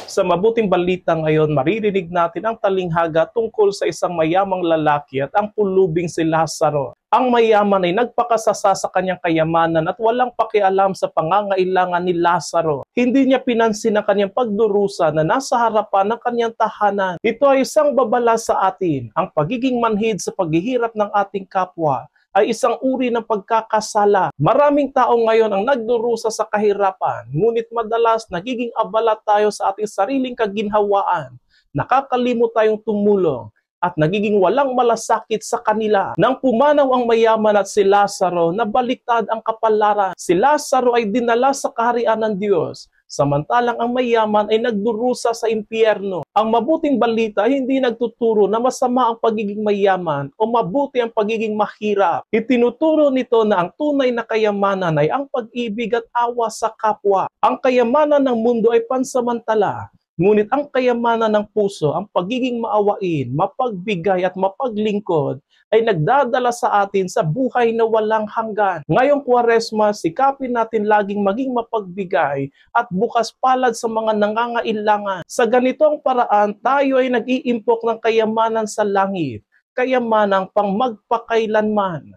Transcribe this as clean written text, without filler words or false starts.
Sa mabuting balita ngayon, maririnig natin ang talinghaga tungkol sa isang mayamang lalaki at ang pulubing si Lazaro. Ang mayaman ay nagpakasasa sa kanyang kayamanan at walang pakialam sa pangangailangan ni Lazaro. Hindi niya pinansin ang kanyang pagdurusa na nasa harapan ng kanyang tahanan. Ito ay isang babala sa atin. Ang pagiging manhid sa paghihirap ng ating kapwa ay isang uri ng pagkakasala. Maraming tao ngayon ang nagdurusa sa kahirapan, ngunit madalas nagiging abala tayo sa ating sariling kaginhawaan. Nakakalimot tayong tumulong at nagiging walang malasakit sa kanila. Nang pumanaw ang mayaman at si Lazaro, nabaliktad ang kapalaran. Si Lazaro ay dinala sa kaharian ng Diyos, samantalang ang mayaman ay nagdurusa sa impyerno. Ang mabuting balita ay hindi nagtuturo na masama ang pagiging mayaman o mabuti ang pagiging mahirap. Itinuturo nito na ang tunay na kayamanan ay ang pag-ibig at awa sa kapwa. Ang kayamanan ng mundo ay pansamantala, ngunit ang kayamanan ng puso, ang pagiging maawain, mapagbigay at mapaglingkod ay nagdadala sa atin sa buhay na walang hanggan. Ngayong Kwaresma, sikapin natin laging maging mapagbigay at bukas palad sa mga nangangailangan. Sa ganitong paraan, tayo ay nag-iimpok ng kayamanan sa langit, kayamanang pang magpakailanman.